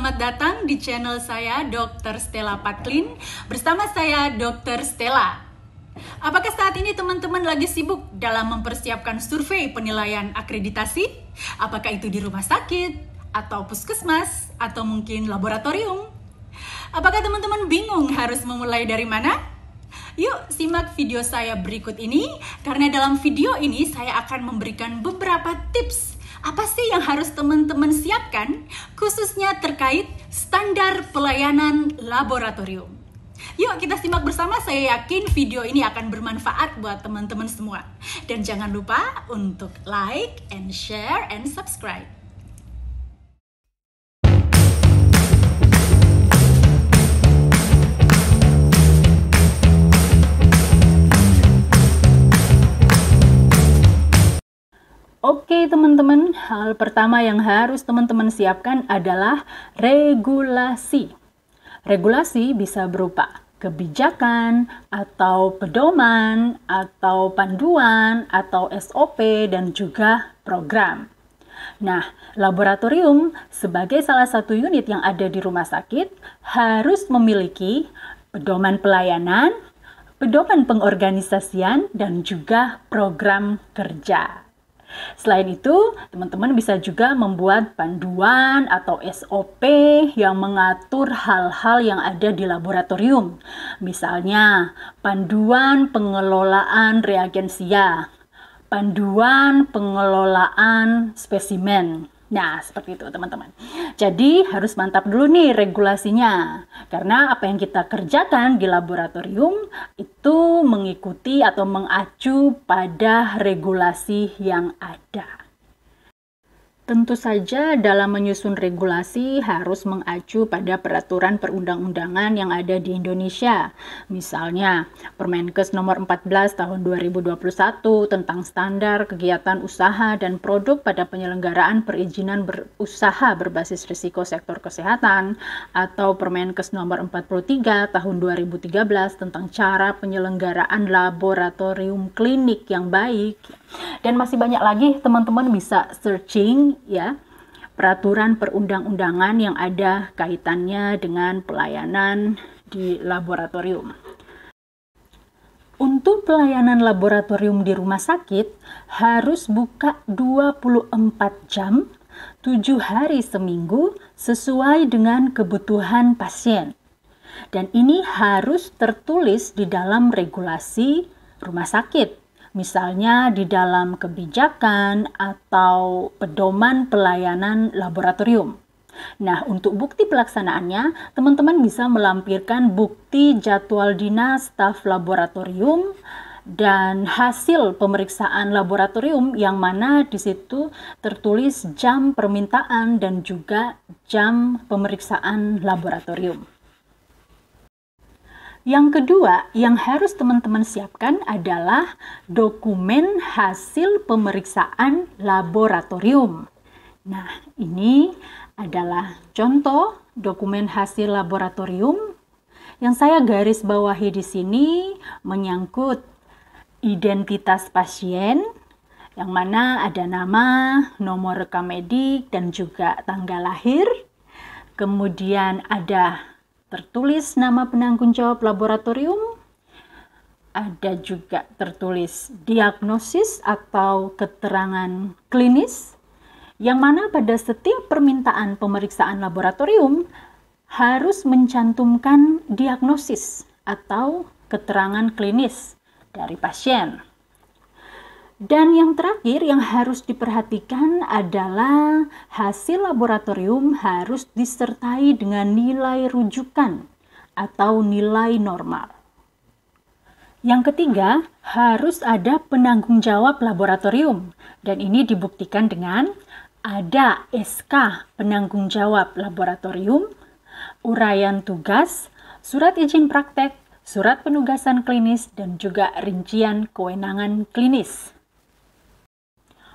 selamat datang di channel saya Dr. Stella Paklin. Bersama saya Dr. Stella. Apakah saat ini teman-teman lagi sibuk dalam mempersiapkan survei penilaian akreditasi? Apakah itu di rumah sakit, atau puskesmas, atau mungkin laboratorium? Apakah teman-teman bingung harus memulai dari mana? Yuk simak video saya berikut ini, karena dalam video ini saya akan memberikan beberapa tips apa sih yang harus teman-teman siapkan, khususnya terkait standar pelayanan laboratorium. Yuk kita simak bersama, saya yakin video ini akan bermanfaat buat teman-teman semua. Dan jangan lupa untuk like, and share, and subscribe. Oke teman-teman, hal pertama yang harus teman-teman siapkan adalah regulasi. Regulasi bisa berupa kebijakan, atau pedoman, atau panduan, atau SOP, dan juga program. Nah, laboratorium sebagai salah satu unit yang ada di rumah sakit harus memiliki pedoman pelayanan, pedoman pengorganisasian, dan juga program kerja. Selain itu, teman-teman bisa juga membuat panduan atau SOP yang mengatur hal-hal yang ada di laboratorium. Misalnya, panduan pengelolaan reagensia, panduan pengelolaan spesimen. Nah, seperti itu teman-teman. Jadi harus mantap dulu nih regulasinya. Karena apa yang kita kerjakan di laboratorium itu mengikuti atau mengacu pada regulasi yang ada. Tentu saja dalam menyusun regulasi harus mengacu pada peraturan perundang-undangan yang ada di Indonesia. Misalnya, Permenkes nomor 14 tahun 2021 tentang standar kegiatan usaha dan produk pada penyelenggaraan perizinan berusaha berbasis risiko sektor kesehatan, atau Permenkes nomor 43 tahun 2013 tentang cara penyelenggaraan laboratorium klinik yang baik. Dan masih banyak lagi, teman-teman bisa searching ya peraturan perundang-undangan yang ada kaitannya dengan pelayanan di laboratorium. Untuk pelayanan laboratorium di rumah sakit harus buka 24 jam, 7 hari seminggu sesuai dengan kebutuhan pasien. Dan ini harus tertulis di dalam regulasi rumah sakit. Misalnya di dalam kebijakan atau pedoman pelayanan laboratorium. Nah, untuk bukti pelaksanaannya, teman-teman bisa melampirkan bukti jadwal dinas staf laboratorium dan hasil pemeriksaan laboratorium yang mana di situ tertulis jam permintaan dan juga jam pemeriksaan laboratorium. Yang kedua yang harus teman-teman siapkan adalah dokumen hasil pemeriksaan laboratorium. Nah, ini adalah contoh dokumen hasil laboratorium yang saya garis bawahi di sini menyangkut identitas pasien, yang mana ada nama, nomor rekam medik, dan juga tanggal lahir. Kemudian ada tertulis nama penanggung jawab laboratorium, ada juga tertulis diagnosis atau keterangan klinis, yang mana pada setiap permintaan pemeriksaan laboratorium harus mencantumkan diagnosis atau keterangan klinis dari pasien. Dan yang terakhir yang harus diperhatikan adalah hasil laboratorium harus disertai dengan nilai rujukan atau nilai normal. Yang ketiga, harus ada penanggung jawab laboratorium, dan ini dibuktikan dengan ada SK penanggung jawab laboratorium, uraian tugas, surat izin praktek, surat penugasan klinis, dan juga rincian kewenangan klinis.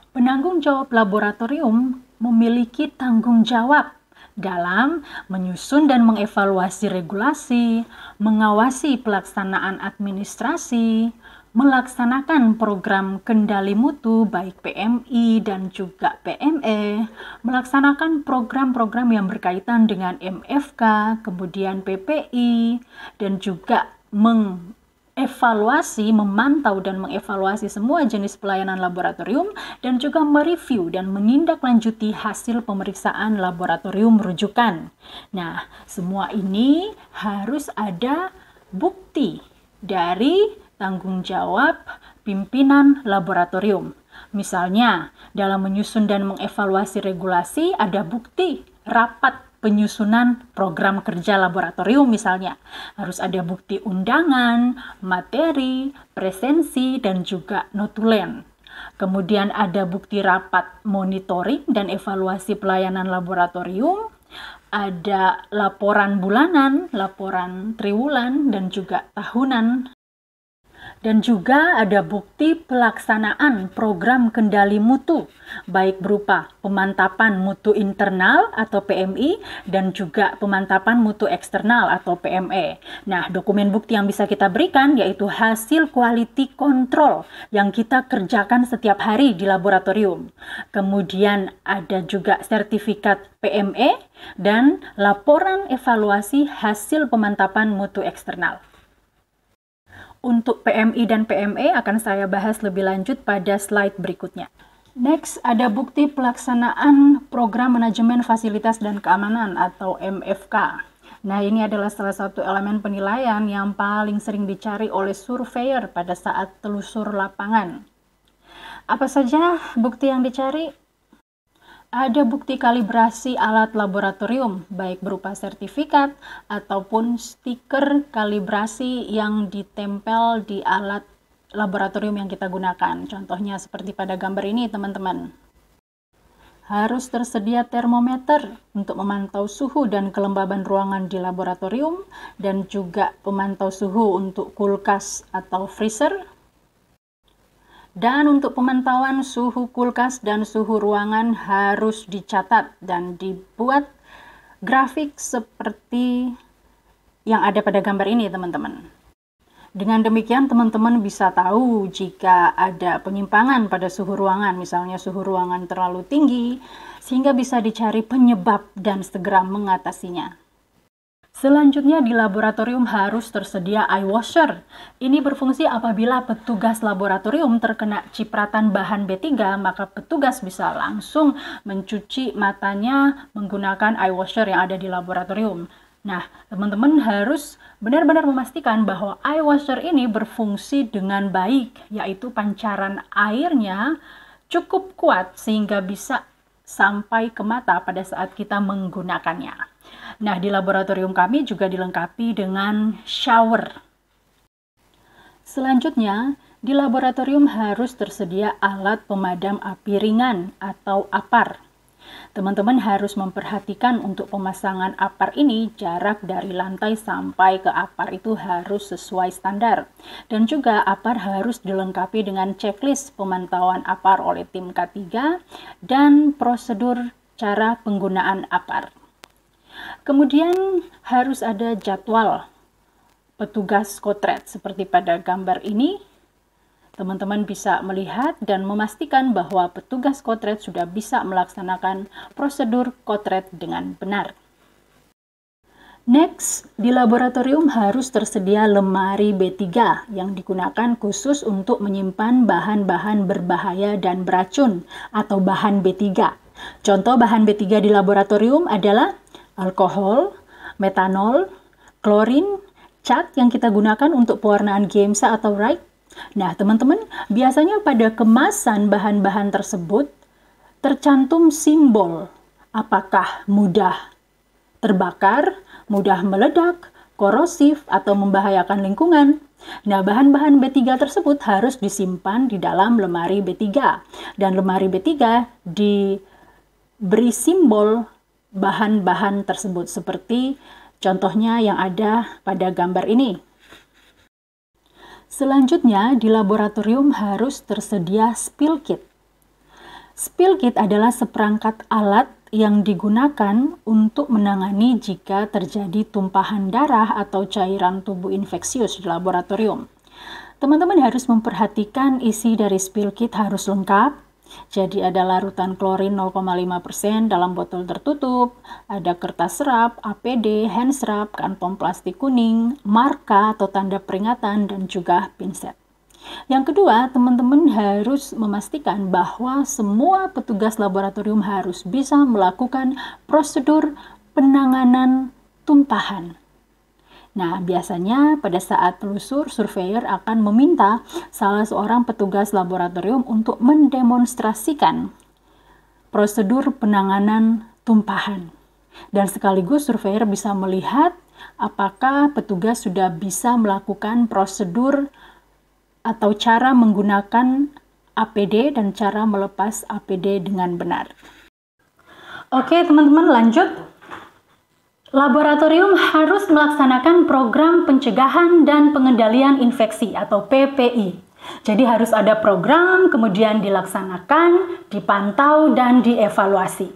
Penanggung jawab laboratorium memiliki tanggung jawab dalam menyusun dan mengevaluasi regulasi, mengawasi pelaksanaan administrasi, melaksanakan program kendali mutu baik PMI dan juga PME, melaksanakan program-program yang berkaitan dengan MFK, kemudian PPI, dan juga memantau dan mengevaluasi semua jenis pelayanan laboratorium dan juga mereview dan menindaklanjuti hasil pemeriksaan laboratorium rujukan. Nah, semua ini harus ada bukti dari tanggung jawab pimpinan laboratorium. Misalnya, dalam menyusun dan mengevaluasi regulasi ada bukti rapat penyusunan program kerja laboratorium misalnya. Harus ada bukti undangan, materi, presensi, dan juga notulen. Kemudian ada bukti rapat monitoring dan evaluasi pelayanan laboratorium, ada laporan bulanan, laporan triwulan, dan juga tahunan. Dan juga ada bukti pelaksanaan program kendali mutu, baik berupa pemantapan mutu internal atau PMI dan juga pemantapan mutu eksternal atau PME. Nah, dokumen bukti yang bisa kita berikan yaitu hasil quality control yang kita kerjakan setiap hari di laboratorium. Kemudian ada juga sertifikat PME dan laporan evaluasi hasil pemantapan mutu eksternal. Untuk PMI dan PME akan saya bahas lebih lanjut pada slide berikutnya. Next, ada bukti pelaksanaan Program Manajemen Fasilitas dan Keamanan atau MFK. Nah, ini adalah salah satu elemen penilaian yang paling sering dicari oleh surveyor pada saat telusur lapangan. Apa saja bukti yang dicari? Ada bukti kalibrasi alat laboratorium, baik berupa sertifikat ataupun stiker kalibrasi yang ditempel di alat laboratorium yang kita gunakan. Contohnya seperti pada gambar ini, teman-teman. Harus tersedia termometer untuk memantau suhu dan kelembaban ruangan di laboratorium, dan juga pemantau suhu untuk kulkas atau freezer. Dan untuk pemantauan suhu kulkas dan suhu ruangan harus dicatat dan dibuat grafik seperti yang ada pada gambar ini, teman-teman. Dengan demikian, teman-teman bisa tahu jika ada penyimpangan pada suhu ruangan, misalnya suhu ruangan terlalu tinggi, sehingga bisa dicari penyebab dan segera mengatasinya. Selanjutnya di laboratorium harus tersedia eye washer. Ini berfungsi apabila petugas laboratorium terkena cipratan bahan B3, maka petugas bisa langsung mencuci matanya menggunakan eye washer yang ada di laboratorium. Nah, teman-teman harus benar-benar memastikan bahwa eye washer ini berfungsi dengan baik, yaitu pancaran airnya cukup kuat sehingga bisa sampai ke mata pada saat kita menggunakannya. Nah, di laboratorium kami juga dilengkapi dengan shower. Selanjutnya, di laboratorium harus tersedia alat pemadam api ringan atau APAR. Teman-teman harus memperhatikan untuk pemasangan APAR ini, jarak dari lantai sampai ke APAR itu harus sesuai standar. Dan juga APAR harus dilengkapi dengan checklist pemantauan APAR oleh tim K3 dan prosedur cara penggunaan APAR. Kemudian harus ada jadwal petugas kotret seperti pada gambar ini. Teman-teman bisa melihat dan memastikan bahwa petugas kotret sudah bisa melaksanakan prosedur kotret dengan benar. Next, di laboratorium harus tersedia lemari B3 yang digunakan khusus untuk menyimpan bahan-bahan berbahaya dan beracun atau bahan B3. Contoh bahan B3 di laboratorium adalah alkohol, metanol, klorin, cat yang kita gunakan untuk pewarnaan GMSA atau RIGHT. Nah, teman-teman, biasanya pada kemasan bahan-bahan tersebut tercantum simbol apakah mudah terbakar, mudah meledak, korosif, atau membahayakan lingkungan. Nah, bahan-bahan B3 tersebut harus disimpan di dalam lemari B3. Dan lemari B3 diberi simbol bahan-bahan tersebut seperti contohnya yang ada pada gambar ini. Selanjutnya, di laboratorium harus tersedia spill kit. Spill kit adalah seperangkat alat yang digunakan untuk menangani jika terjadi tumpahan darah atau cairan tubuh infeksius di laboratorium. Teman-teman harus memperhatikan isi dari spill kit harus lengkap. Jadi ada larutan klorin 0,5% dalam botol tertutup, ada kertas serap, APD, hand strap, kantong plastik kuning, marka atau tanda peringatan, dan juga pinset. Yang kedua, teman-teman harus memastikan bahwa semua petugas laboratorium harus bisa melakukan prosedur penanganan tumpahan. Nah, biasanya pada saat telusur, surveyor akan meminta salah seorang petugas laboratorium untuk mendemonstrasikan prosedur penanganan tumpahan. Dan sekaligus surveyor bisa melihat apakah petugas sudah bisa melakukan prosedur atau cara menggunakan APD dan cara melepas APD dengan benar. Oke, teman-teman, lanjut. Laboratorium harus melaksanakan program pencegahan dan pengendalian infeksi atau PPI. Jadi harus ada program, kemudian dilaksanakan, dipantau, dan dievaluasi.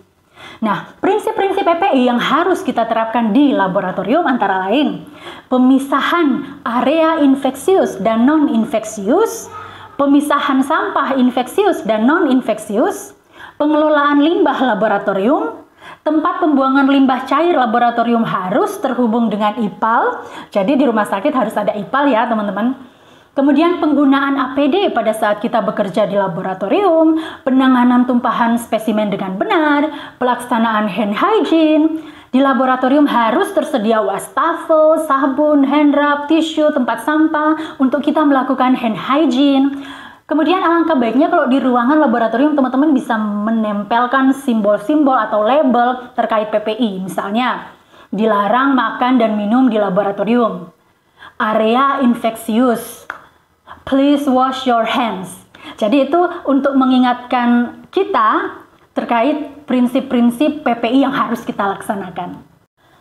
Nah, prinsip-prinsip PPI yang harus kita terapkan di laboratorium antara lain pemisahan area infeksius dan non-infeksius, pemisahan sampah infeksius dan non-infeksius, pengelolaan limbah laboratorium, tempat pembuangan limbah cair laboratorium harus terhubung dengan IPAL. Jadi di rumah sakit harus ada IPAL ya, teman-teman. Kemudian penggunaan APD pada saat kita bekerja di laboratorium, penanganan tumpahan spesimen dengan benar, pelaksanaan hand hygiene. Di laboratorium harus tersedia wastafel, sabun, hand rub, tisu, tempat sampah untuk kita melakukan hand hygiene. Kemudian alangkah baiknya kalau di ruangan laboratorium teman-teman bisa menempelkan simbol-simbol atau label terkait PPI. Misalnya, dilarang makan dan minum di laboratorium. Area infeksius. Please wash your hands. Jadi itu untuk mengingatkan kita terkait prinsip-prinsip PPI yang harus kita laksanakan.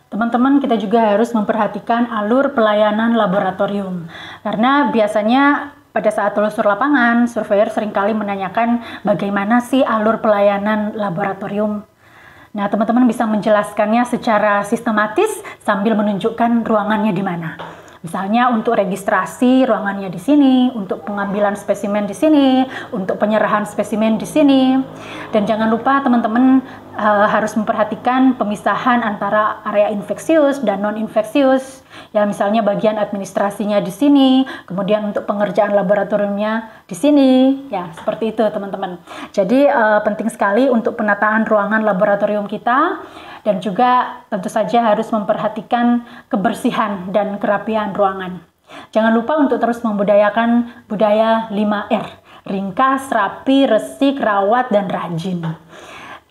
Teman-teman, kita juga harus memperhatikan alur pelayanan laboratorium. Karena biasanya pada saat telusur lapangan, surveyor seringkali menanyakan bagaimana sih alur pelayanan laboratorium. Nah, teman-teman bisa menjelaskannya secara sistematis sambil menunjukkan ruangannya di mana. Misalnya untuk registrasi ruangannya di sini, untuk pengambilan spesimen di sini, untuk penyerahan spesimen di sini. Dan jangan lupa teman-teman harus memperhatikan pemisahan antara area infeksius dan non-infeksius. Ya, misalnya bagian administrasinya di sini, kemudian untuk pengerjaan laboratoriumnya di sini. Ya, seperti itu teman-teman. Jadi penting sekali untuk penataan ruangan laboratorium kita. Dan juga tentu saja harus memperhatikan kebersihan dan kerapian ruangan. Jangan lupa untuk terus membudayakan budaya 5R. Ringkas, rapi, resik, rawat, dan rajin.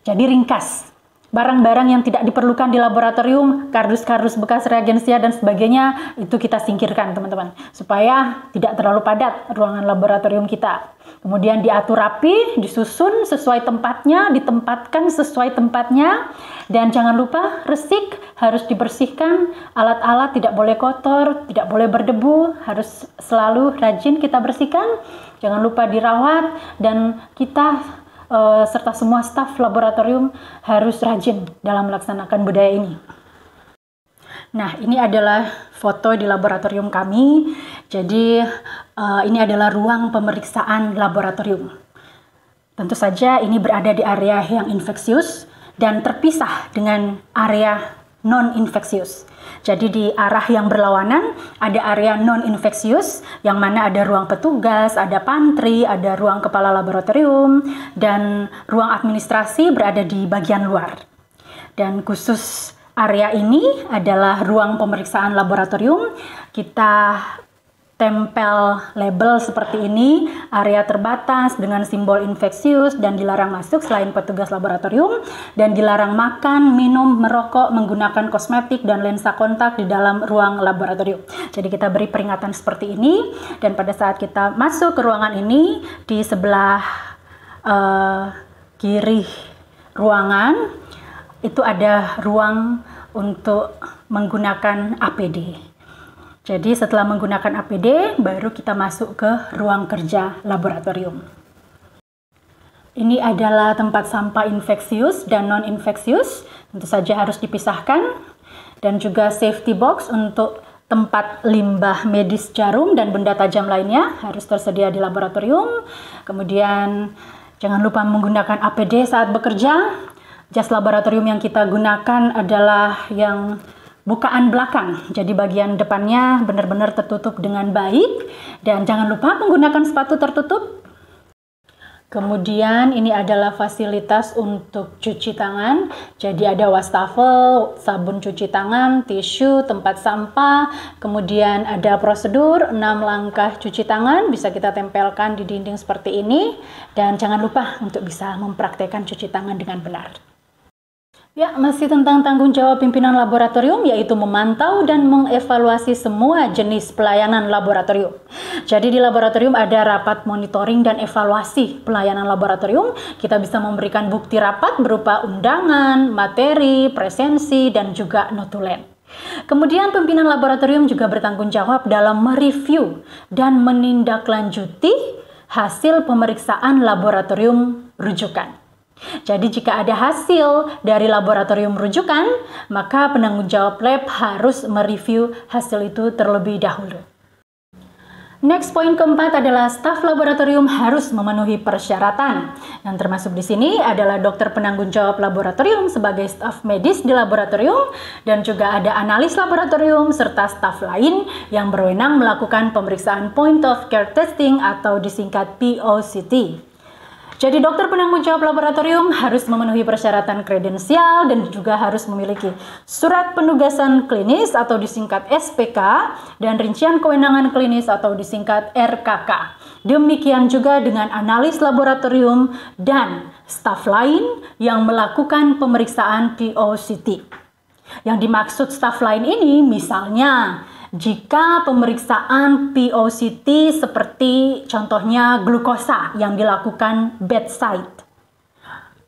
Jadi ringkas. Barang-barang yang tidak diperlukan di laboratorium, kardus-kardus bekas reagensia dan sebagainya, itu kita singkirkan teman-teman. Supaya tidak terlalu padat ruangan laboratorium kita. Kemudian diatur rapi, disusun sesuai tempatnya, ditempatkan sesuai tempatnya. Dan jangan lupa resik, harus dibersihkan, alat-alat tidak boleh kotor, tidak boleh berdebu, harus selalu rajin kita bersihkan. Jangan lupa dirawat, dan kita serta semua staf laboratorium harus rajin dalam melaksanakan budaya ini. Nah, ini adalah foto di laboratorium kami. Jadi, ini adalah ruang pemeriksaan laboratorium. Tentu saja ini berada di area yang infeksius dan terpisah dengan area non-infeksius. Jadi di arah yang berlawanan ada area non-infeksius yang mana ada ruang petugas, ada pantry, ada ruang kepala laboratorium, dan ruang administrasi berada di bagian luar. Dan khusus area ini adalah ruang pemeriksaan laboratorium. Kita tempel label seperti ini, area terbatas dengan simbol infeksius dan dilarang masuk selain petugas laboratorium, dan dilarang makan, minum, merokok, menggunakan kosmetik dan lensa kontak di dalam ruang laboratorium. Jadi kita beri peringatan seperti ini, dan pada saat kita masuk ke ruangan ini, di sebelah kiri ruangan itu ada ruang untuk menggunakan APD. Jadi setelah menggunakan APD, baru kita masuk ke ruang kerja laboratorium. Ini adalah tempat sampah infeksius dan non-infeksius, tentu saja harus dipisahkan. Dan juga safety box untuk tempat limbah medis jarum dan benda tajam lainnya harus tersedia di laboratorium. Kemudian jangan lupa menggunakan APD saat bekerja. Jas laboratorium yang kita gunakan adalah yang bukaan belakang, jadi bagian depannya benar-benar tertutup dengan baik, dan jangan lupa menggunakan sepatu tertutup. Kemudian ini adalah fasilitas untuk cuci tangan, jadi ada wastafel, sabun cuci tangan, tisu, tempat sampah, kemudian ada prosedur 6 langkah cuci tangan, bisa kita tempelkan di dinding seperti ini, dan jangan lupa untuk bisa mempraktekkan cuci tangan dengan benar. Ya, masih tentang tanggung jawab pimpinan laboratorium, yaitu memantau dan mengevaluasi semua jenis pelayanan laboratorium. Jadi di laboratorium ada rapat monitoring dan evaluasi pelayanan laboratorium. Kita bisa memberikan bukti rapat berupa undangan, materi, presensi, dan juga notulen. Kemudian pimpinan laboratorium juga bertanggung jawab dalam mereview dan menindaklanjuti hasil pemeriksaan laboratorium rujukan. Jadi jika ada hasil dari laboratorium rujukan, maka penanggung jawab lab harus mereview hasil itu terlebih dahulu. Next, poin keempat adalah staf laboratorium harus memenuhi persyaratan. Yang termasuk di sini adalah dokter penanggung jawab laboratorium sebagai staf medis di laboratorium, dan juga ada analis laboratorium serta staf lain yang berwenang melakukan pemeriksaan point of care testing atau disingkat POCT. Jadi dokter penanggung jawab laboratorium harus memenuhi persyaratan kredensial dan juga harus memiliki surat penugasan klinis atau disingkat SPK dan rincian kewenangan klinis atau disingkat RKK. Demikian juga dengan analis laboratorium dan staf lain yang melakukan pemeriksaan POCT. Yang dimaksud staf lain ini misalnya jika pemeriksaan POCT seperti contohnya glukosa yang dilakukan bedside,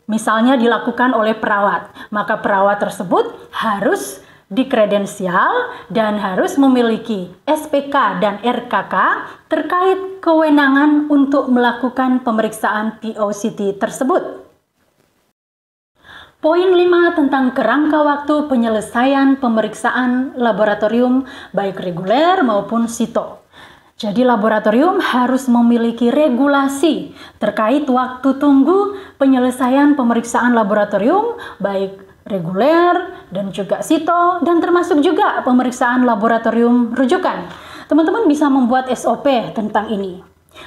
misalnya dilakukan oleh perawat, maka perawat tersebut harus dikredensial dan harus memiliki SPK dan RKK terkait kewenangan untuk melakukan pemeriksaan POCT tersebut. Poin 5 tentang kerangka waktu penyelesaian pemeriksaan laboratorium baik reguler maupun sito. Jadi laboratorium harus memiliki regulasi terkait waktu tunggu penyelesaian pemeriksaan laboratorium baik reguler dan juga sito, dan termasuk juga pemeriksaan laboratorium rujukan. Teman-teman bisa membuat SOP tentang ini.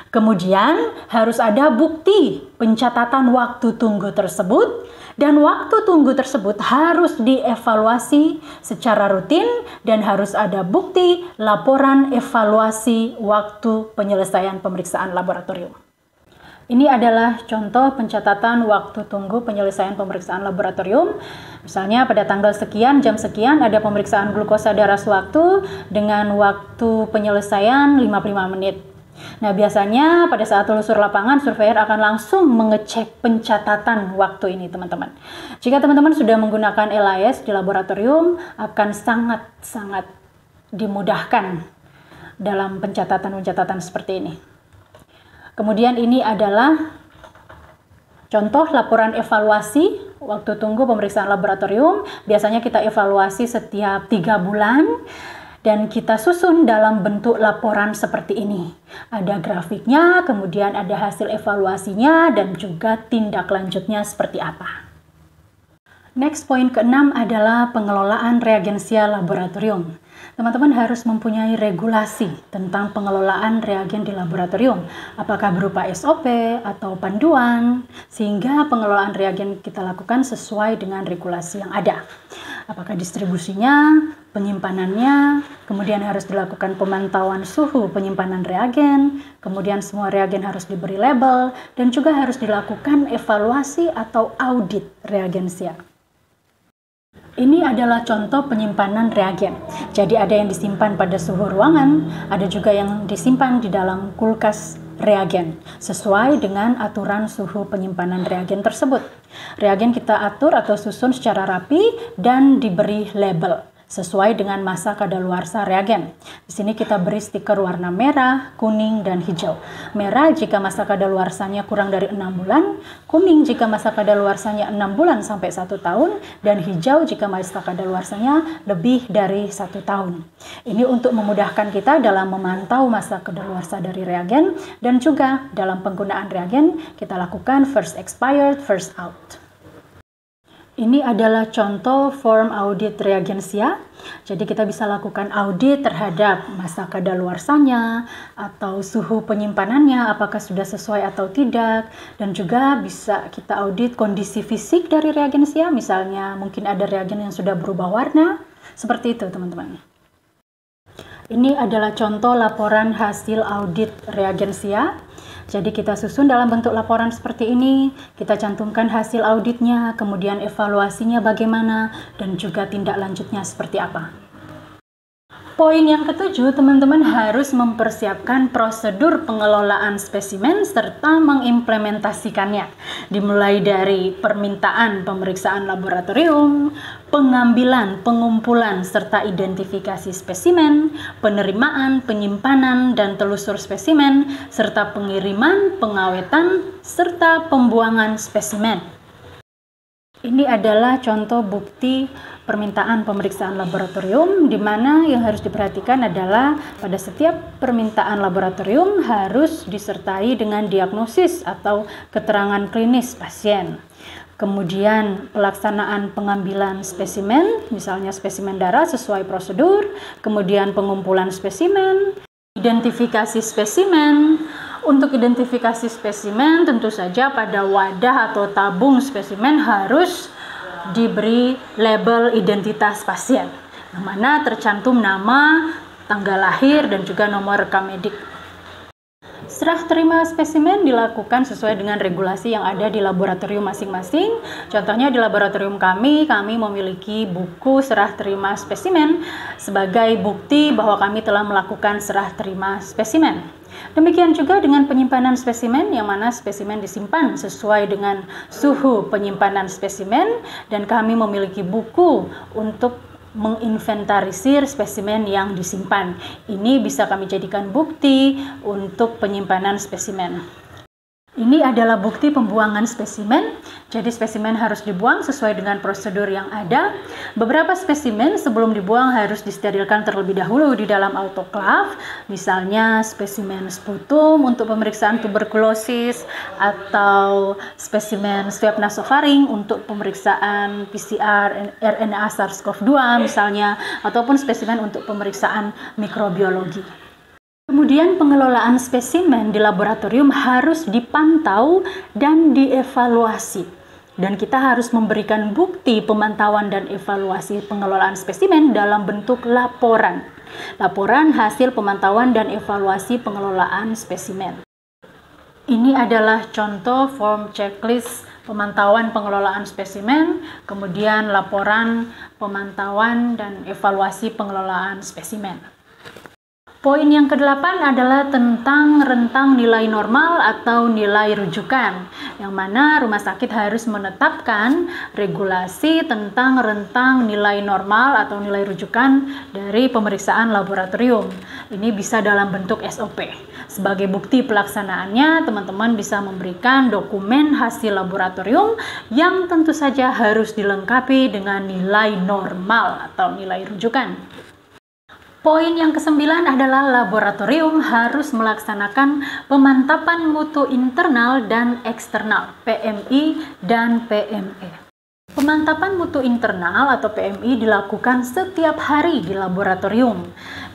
Kemudian harus ada bukti pencatatan waktu tunggu tersebut, dan waktu tunggu tersebut harus dievaluasi secara rutin dan harus ada bukti laporan evaluasi waktu penyelesaian pemeriksaan laboratorium. Ini adalah contoh pencatatan waktu tunggu penyelesaian pemeriksaan laboratorium. Misalnya pada tanggal sekian, jam sekian ada pemeriksaan glukosa darah sewaktu dengan waktu penyelesaian 55 menit. Nah, biasanya pada saat telusur lapangan, surveyor akan langsung mengecek pencatatan waktu ini, teman-teman. Jika teman-teman sudah menggunakan LIS di laboratorium, akan sangat-sangat dimudahkan dalam pencatatan-pencatatan seperti ini. Kemudian ini adalah contoh laporan evaluasi waktu tunggu pemeriksaan laboratorium. Biasanya kita evaluasi setiap 3 bulan. Dan kita susun dalam bentuk laporan seperti ini. Ada grafiknya, kemudian ada hasil evaluasinya, dan juga tindak lanjutnya seperti apa. Next, poin ke-6 adalah pengelolaan reagensia laboratorium. Teman-teman harus mempunyai regulasi tentang pengelolaan reagen di laboratorium. Apakah berupa SOP atau panduan, sehingga pengelolaan reagen kita lakukan sesuai dengan regulasi yang ada. Apakah distribusinya, penyimpanannya, kemudian harus dilakukan pemantauan suhu penyimpanan reagen, kemudian semua reagen harus diberi label, dan juga harus dilakukan evaluasi atau audit reagensia. Ini adalah contoh penyimpanan reagen. Jadi ada yang disimpan pada suhu ruangan, ada juga yang disimpan di dalam kulkas reagen, sesuai dengan aturan suhu penyimpanan reagen tersebut. Reagen kita atur atau susun secara rapi dan diberi label. sesuai dengan masa kadaluarsa reagen. Di sini kita beri stiker warna merah, kuning, dan hijau. Merah jika masa kadaluarsanya kurang dari 6 bulan, kuning jika masa kadaluarsanya 6 bulan sampai 1 tahun, dan hijau jika masa kadaluarsanya lebih dari 1 tahun. Ini untuk memudahkan kita dalam memantau masa kadaluarsa dari reagen, dan juga dalam penggunaan reagen kita lakukan first expired, first out. Ini adalah contoh form audit reagensia. Jadi kita bisa lakukan audit terhadap masa kadaluarsanya atau suhu penyimpanannya apakah sudah sesuai atau tidak, dan juga bisa kita audit kondisi fisik dari reagensia, misalnya mungkin ada reagen yang sudah berubah warna, seperti itu teman-teman. Ini adalah contoh laporan hasil audit reagensia. Jadi kita susun dalam bentuk laporan seperti ini, kita cantumkan hasil auditnya, kemudian evaluasinya bagaimana, dan juga tindak lanjutnya seperti apa. Poin yang ketujuh, teman-teman harus mempersiapkan prosedur pengelolaan spesimen serta mengimplementasikannya. Dimulai dari permintaan pemeriksaan laboratorium, pengambilan, pengumpulan, serta identifikasi spesimen, penerimaan, penyimpanan, dan telusur spesimen, serta pengiriman, pengawetan, serta pembuangan spesimen. Ini adalah contoh bukti permintaan pemeriksaan laboratorium, di mana yang harus diperhatikan adalah pada setiap permintaan laboratorium harus disertai dengan diagnosis atau keterangan klinis pasien. Kemudian pelaksanaan pengambilan spesimen, misalnya spesimen darah sesuai prosedur, kemudian pengumpulan spesimen, identifikasi spesimen. Untuk identifikasi spesimen, tentu saja pada wadah atau tabung spesimen harus diberi label identitas pasien, yang mana tercantum nama, tanggal lahir, dan juga nomor rekam medik. Serah terima spesimen dilakukan sesuai dengan regulasi yang ada di laboratorium masing-masing. Contohnya di laboratorium kami memiliki buku serah terima spesimen sebagai bukti bahwa kami telah melakukan serah terima spesimen. Demikian juga dengan penyimpanan spesimen, yang mana spesimen disimpan sesuai dengan suhu penyimpanan spesimen, dan kami memiliki buku untuk menginventarisir spesimen yang disimpan. Ini bisa kami jadikan bukti untuk penyimpanan spesimen. Ini adalah bukti pembuangan spesimen. Jadi spesimen harus dibuang sesuai dengan prosedur yang ada. Beberapa spesimen sebelum dibuang harus disterilkan terlebih dahulu di dalam autoklav. Misalnya spesimen sputum untuk pemeriksaan tuberkulosis, atau spesimen swab nasofaring untuk pemeriksaan PCR RNA SARS-CoV-2 misalnya, ataupun spesimen untuk pemeriksaan mikrobiologi. Kemudian pengelolaan spesimen di laboratorium harus dipantau dan dievaluasi. Dan kita harus memberikan bukti pemantauan dan evaluasi pengelolaan spesimen dalam bentuk laporan. Laporan hasil pemantauan dan evaluasi pengelolaan spesimen. Ini adalah contoh form checklist pemantauan pengelolaan spesimen, kemudian laporan pemantauan dan evaluasi pengelolaan spesimen. Poin yang ke-8 adalah tentang rentang nilai normal atau nilai rujukan, yang mana rumah sakit harus menetapkan regulasi tentang rentang nilai normal atau nilai rujukan dari pemeriksaan laboratorium. Ini bisa dalam bentuk SOP. Sebagai bukti pelaksanaannya, teman-teman bisa memberikan dokumen hasil laboratorium yang tentu saja harus dilengkapi dengan nilai normal atau nilai rujukan. Poin yang ke-9 adalah laboratorium harus melaksanakan pemantapan mutu internal dan eksternal, PMI dan PME. Pemantapan mutu internal atau PMI dilakukan setiap hari di laboratorium,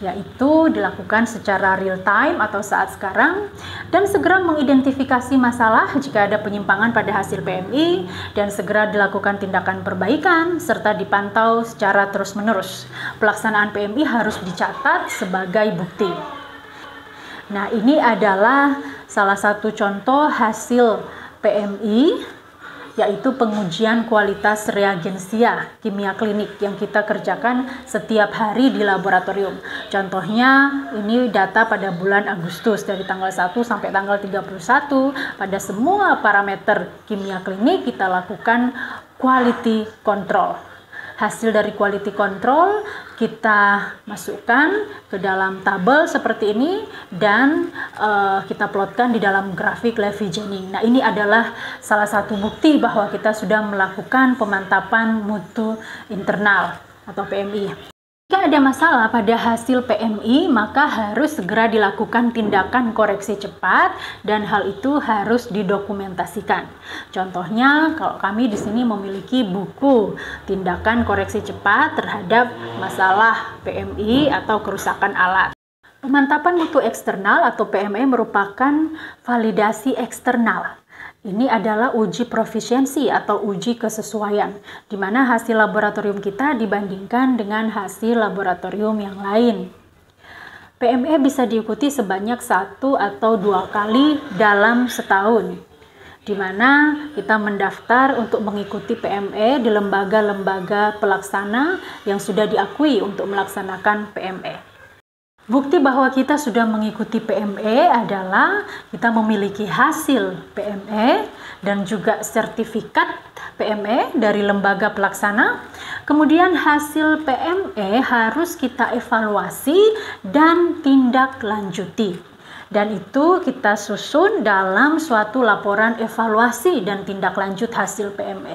yaitu dilakukan secara real time atau saat sekarang, dan segera mengidentifikasi masalah jika ada penyimpangan pada hasil PMI, dan segera dilakukan tindakan perbaikan, serta dipantau secara terus-menerus. Pelaksanaan PMI harus dicatat sebagai bukti. Nah, ini adalah salah satu contoh hasil PMI, yaitu pengujian kualitas reagensia kimia klinik yang kita kerjakan setiap hari di laboratorium. Contohnya ini data pada bulan Agustus dari tanggal 1 sampai tanggal 31. Pada semua parameter kimia klinik kita lakukan quality control. Hasil dari quality control kita masukkan ke dalam tabel seperti ini dan kita plotkan di dalam grafik Levy-Jennings. Nah, ini adalah salah satu bukti bahwa kita sudah melakukan pemantapan mutu internal atau PMI. Jika ada masalah pada hasil PMI, maka harus segera dilakukan tindakan koreksi cepat dan hal itu harus didokumentasikan. Contohnya, kalau kami di sini memiliki buku tindakan koreksi cepat terhadap masalah PMI atau kerusakan alat. Pemantapan mutu eksternal atau PME merupakan validasi eksternal. Ini adalah uji profisiensi atau uji kesesuaian, di mana hasil laboratorium kita dibandingkan dengan hasil laboratorium yang lain. PME bisa diikuti sebanyak 1 atau 2 kali dalam setahun, di mana kita mendaftar untuk mengikuti PME di lembaga-lembaga pelaksana yang sudah diakui untuk melaksanakan PME. Bukti bahwa kita sudah mengikuti PME adalah kita memiliki hasil PME dan juga sertifikat PME dari lembaga pelaksana. Kemudian hasil PME harus kita evaluasi dan tindak lanjuti. Dan itu kita susun dalam suatu laporan evaluasi dan tindak lanjut hasil PME.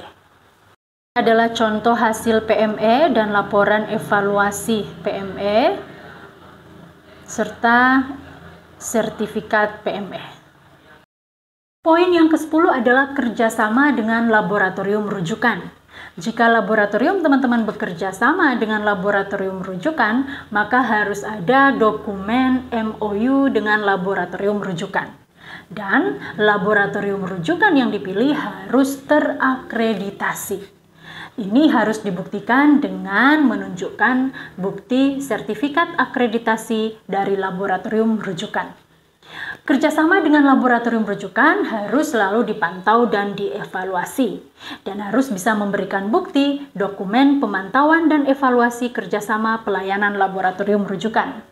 Adalah contoh hasil PME dan laporan evaluasi PME serta sertifikat PME. Poin yang ke-10 adalah kerjasama dengan laboratorium rujukan. Jika laboratorium teman-teman bekerja sama dengan laboratorium rujukan, maka harus ada dokumen MOU dengan laboratorium rujukan. Dan laboratorium rujukan yang dipilih harus terakreditasi. Ini harus dibuktikan dengan menunjukkan bukti sertifikat akreditasi dari laboratorium rujukan. Kerjasama dengan laboratorium rujukan harus selalu dipantau dan dievaluasi, dan harus bisa memberikan bukti, dokumen pemantauan dan evaluasi kerjasama pelayanan laboratorium rujukan.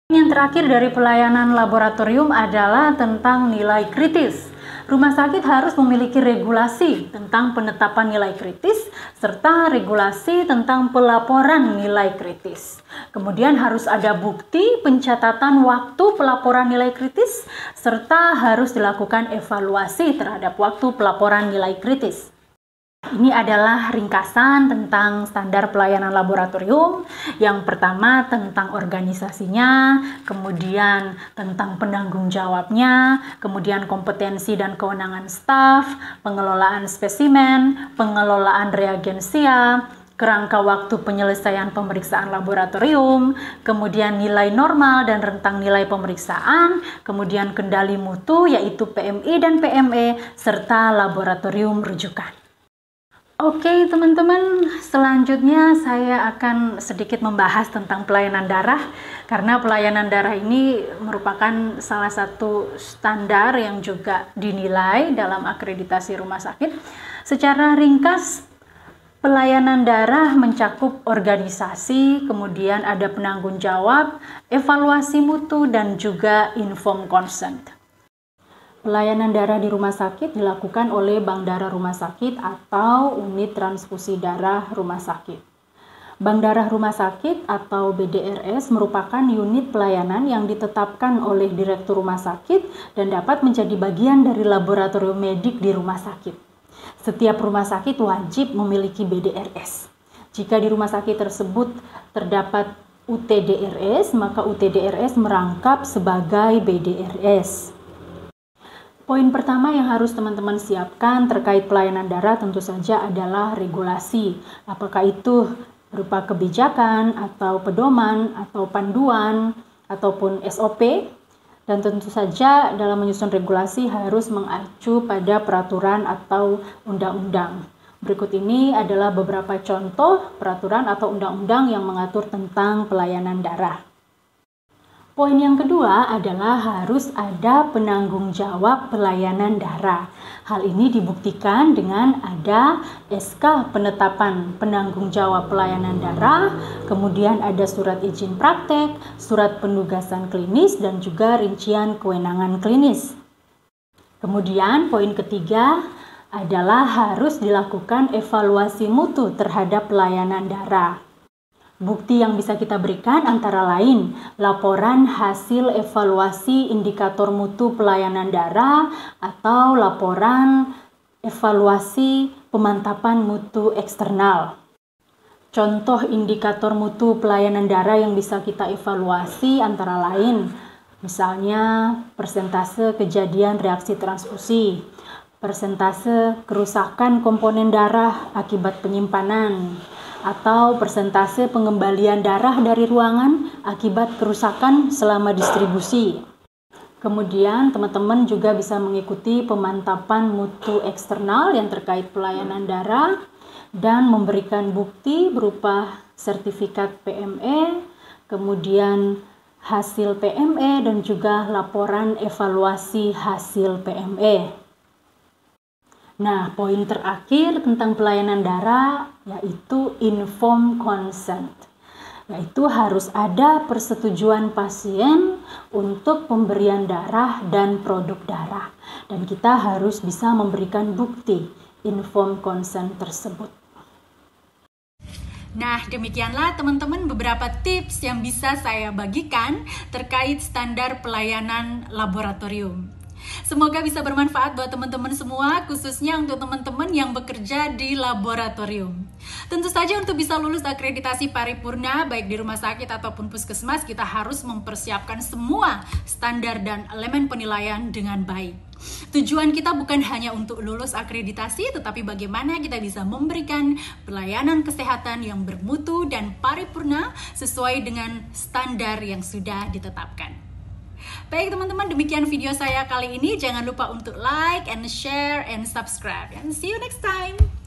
Yang terakhir dari pelayanan laboratorium adalah tentang nilai kritis. Rumah sakit harus memiliki regulasi tentang penetapan nilai kritis serta regulasi tentang pelaporan nilai kritis. Kemudian harus ada bukti pencatatan waktu pelaporan nilai kritis serta harus dilakukan evaluasi terhadap waktu pelaporan nilai kritis. Ini adalah ringkasan tentang standar pelayanan laboratorium. Yang pertama tentang organisasinya, kemudian tentang penanggung jawabnya, kemudian kompetensi dan kewenangan staf, pengelolaan spesimen, pengelolaan reagensia, kerangka waktu penyelesaian pemeriksaan laboratorium, kemudian nilai normal dan rentang nilai pemeriksaan, kemudian kendali mutu yaitu PMI dan PME, serta laboratorium rujukan. Oke teman-teman, selanjutnya saya akan sedikit membahas tentang pelayanan darah, karena pelayanan darah ini merupakan salah satu standar yang juga dinilai dalam akreditasi rumah sakit. Secara ringkas, pelayanan darah mencakup organisasi, kemudian ada penanggung jawab, evaluasi mutu, dan juga informed consent. Pelayanan darah di rumah sakit dilakukan oleh Bank Darah Rumah Sakit atau Unit Transfusi Darah Rumah Sakit. Bank Darah Rumah Sakit atau BDRS merupakan unit pelayanan yang ditetapkan oleh Direktur Rumah Sakit dan dapat menjadi bagian dari laboratorium medik di rumah sakit. Setiap rumah sakit wajib memiliki BDRS. Jika di rumah sakit tersebut terdapat UTDRS, maka UTDRS merangkap sebagai BDRS. Poin pertama yang harus teman-teman siapkan terkait pelayanan darah tentu saja adalah regulasi. Apakah itu berupa kebijakan atau pedoman atau panduan ataupun SOP. Dan tentu saja dalam menyusun regulasi harus mengacu pada peraturan atau undang-undang. Berikut ini adalah beberapa contoh peraturan atau undang-undang yang mengatur tentang pelayanan darah. Poin yang kedua adalah harus ada penanggung jawab pelayanan darah. Hal ini dibuktikan dengan ada SK penetapan penanggung jawab pelayanan darah, kemudian ada surat izin praktek, surat penugasan klinis, dan juga rincian kewenangan klinis. Kemudian poin ketiga, adalah harus dilakukan evaluasi mutu terhadap pelayanan darah. Bukti yang bisa kita berikan antara lain laporan hasil evaluasi indikator mutu pelayanan darah atau laporan evaluasi pemantapan mutu eksternal. Contoh indikator mutu pelayanan darah yang bisa kita evaluasi antara lain, misalnya persentase kejadian reaksi transfusi, persentase kerusakan komponen darah akibat penyimpanan, atau persentase pengembalian darah dari ruangan akibat kerusakan selama distribusi. Kemudian teman-teman juga bisa mengikuti pemantapan mutu eksternal yang terkait pelayanan darah dan memberikan bukti berupa sertifikat PME, kemudian hasil PME dan juga laporan evaluasi hasil PME. Nah, poin terakhir tentang pelayanan darah yaitu informed consent. Yaitu harus ada persetujuan pasien untuk pemberian darah dan produk darah. Dan kita harus bisa memberikan bukti informed consent tersebut. Nah, demikianlah teman-teman beberapa tips yang bisa saya bagikan terkait standar pelayanan laboratorium. Semoga bisa bermanfaat buat teman-teman semua, khususnya untuk teman-teman yang bekerja di laboratorium. Tentu saja untuk bisa lulus akreditasi paripurna, baik di rumah sakit ataupun puskesmas, kita harus mempersiapkan semua standar dan elemen penilaian dengan baik. Tujuan kita bukan hanya untuk lulus akreditasi, tetapi bagaimana kita bisa memberikan pelayanan kesehatan yang bermutu dan paripurna sesuai dengan standar yang sudah ditetapkan. Baik teman-teman, demikian video saya kali ini. Jangan lupa untuk like and share and subscribe. And see you next time.